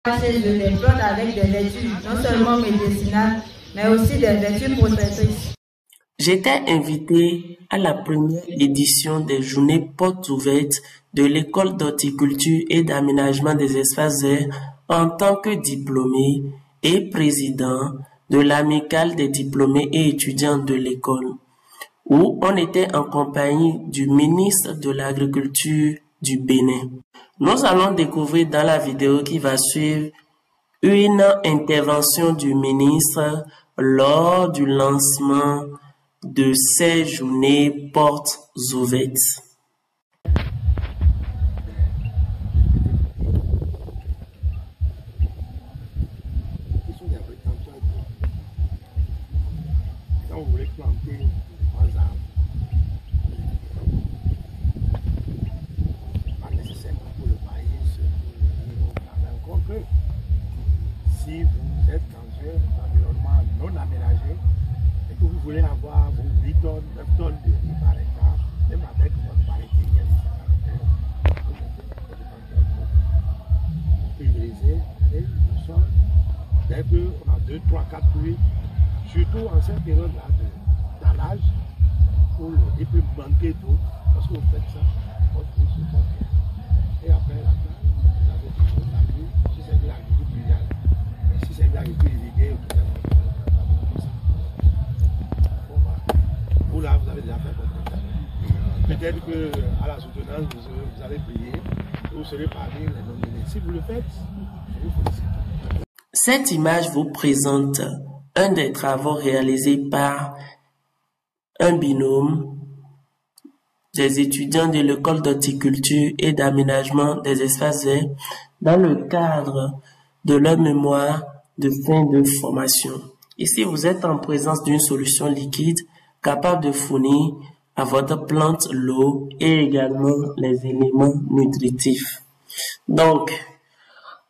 Les plantes avec des vertus non seulement médicinales, mais aussi des vertus protectrices. J'étais invité à la première édition des journées portes ouvertes de l'école d'horticulture et d'aménagement des espaces verts en tant que diplômé et président de l'amicale des diplômés et étudiants de l'école, où on était en compagnie du ministre de l'Agriculture du Bénin. Nous allons découvrir dans la vidéo qui va suivre une intervention du ministre lors du lancement de ces journées portes ouvertes. Quand vous voulez planter un arbre, pas nécessairement pour le maïs, pour le concret. Si vous êtes dans un environnement non aménagé et que vous voulez avoir vos 8 tonnes, 9 tonnes de riz par hectare, même avec votre variété, vous pulvérisez et le sol, dès qu'on a 2, 3, 4 pluies, surtout en cette période-là d'allage, où le riz peut manquer d'eau, parce que vous faites ça, votre riz se porte bien. Et après la plage, vous avez toujours la vie, si c'est de l'agriculture fluviale, et si c'est de l'agriculture irriguée, vous là, vous avez déjà fait votre travail. Peut-être qu'à la soutenance, vous allez payer, vous serez parmi les nominés. Si vous le faites, je vous félicite. Cette image vous présente un des travaux réalisés par un binôme des étudiants de l'école d'horticulture et d'aménagement des espaces verts dans le cadre de leur mémoire de fin de formation. Ici, vous êtes en présence d'une solution liquide capable de fournir à votre plante l'eau et également les éléments nutritifs. Donc,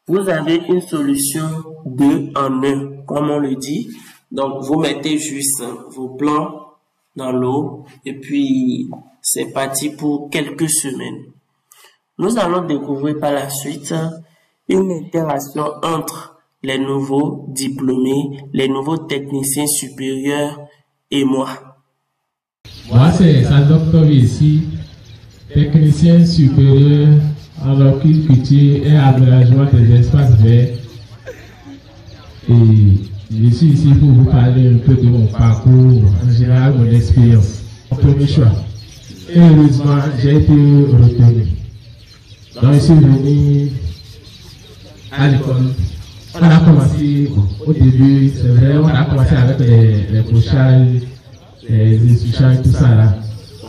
vous avez une solution 2 en 1, comme on le dit. Donc, vous mettez juste vos plants dans l'eau et puis c'est parti pour quelques semaines. Nous allons découvrir par la suite une interaction entre les nouveaux diplômés, les nouveaux techniciens supérieurs et moi. Moi, c'est Sadok ici, technicien supérieur en horticulture et aménagement des espaces verts. Et je suis ici pour vous parler un peu de mon parcours, en général mon expérience, mon premier choix. Et heureusement, j'ai été retenu. Donc, je suis venu à l'école. On a commencé au début, c'est vrai, on a commencé avec les pochages, les essuchages, tout ça là.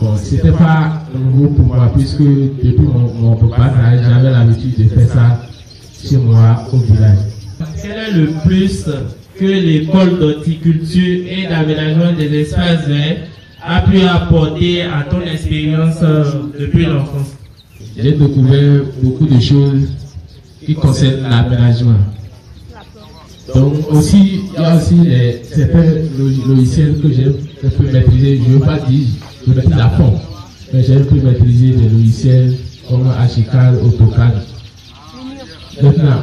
Bon, c'était pas nouveau pour moi, puisque depuis mon papa, j'avais l'habitude de faire ça chez moi au village. Quel est le plus que l'école d'horticulture et d'aménagement des espaces verts a pu apporter à ton expérience depuis l'enfance? J'ai découvert beaucoup de choses qui concernent l'aménagement. Donc aussi, il y a aussi certains logiciels que j'ai pu maîtriser. Je ne veux pas dire que je maîtrise à fond, mais j'ai pu maîtriser des logiciels comme Archicad, AutoCAD. Maintenant,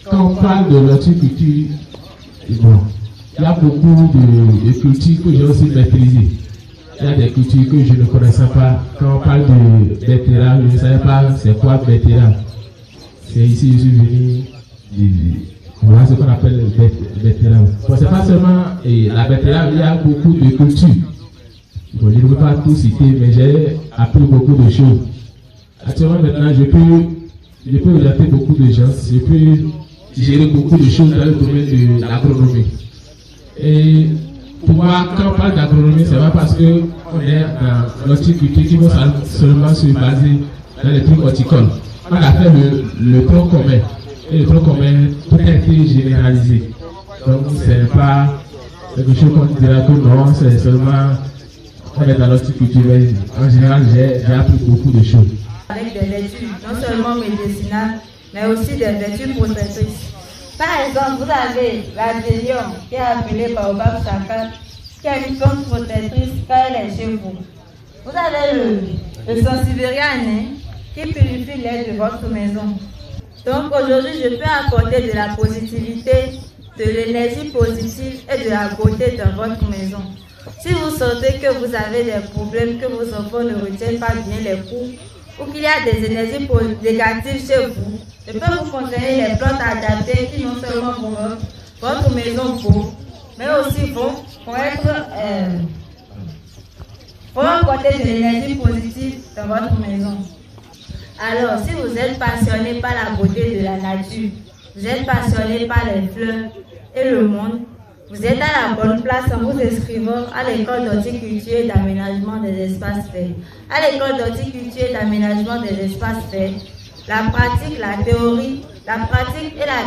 quand on parle de l'horticulture, bon, il y a beaucoup de cultures que j'ai aussi maîtrisées. Il y a des cultures que je ne connaissais pas. Quand on parle de betterave, je ne savais pas c'est quoi betterave. C'est ici, je suis venu. Voilà ce qu'on appelle le betterave. Bon, c'est pas seulement la betterave, il y a beaucoup de cultures. Bon, je ne peux pas tout citer, mais j'ai appris beaucoup de choses. Actuellement, maintenant, je peux orienter beaucoup de gens, je peux gérer beaucoup de choses dans le domaine de l'agronomie. Et pour moi, quand on parle d'agronomie, c'est pas parce qu'on est dans l'horticulture qui va seulement se baser dans les trucs horticoles. On a fait le tronc commun. Et le tronc commun peut être généralisé. Donc, c'est pas quelque chose qu'on dira que non, c'est seulement on est dans l'horticulture. En général, j'ai appris beaucoup de choses. Avec des vertus non seulement médicinales, mais aussi des vertus protectrices. Par exemple, vous avez la délire qui est appelée Baobab Saka, qui est une plante protectrice quand elle est chez vous. Vous avez le Sansevieria qui purifie l'air de votre maison. Donc aujourd'hui, je peux apporter de la positivité, de l'énergie positive et de la beauté dans votre maison. Si vous sentez que vous avez des problèmes, que vos enfants ne retiennent pas bien les cours, ou qu'il y a des énergies négatives chez vous, je peux vous conseiller les plantes adaptées qui non seulement vont votre maison beau, mais aussi vont apporter de l'énergie positive dans votre maison. Alors, si vous êtes passionné par la beauté de la nature, vous êtes passionné par les fleurs et le monde, vous êtes à la bonne place en vous inscrivant à l'école d'horticulture et d'aménagement des espaces verts. À l'école d'horticulture et d'aménagement des espaces verts, la pratique et la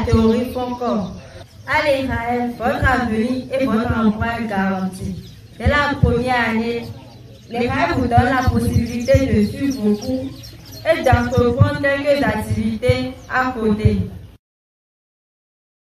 théorie font corps. À l'Israël, votre avenir et votre emploi est garanti. Dès la première année, l'Israël vous donne la possibilité de suivre vos cours et d'entreprendre quelques activités à côté.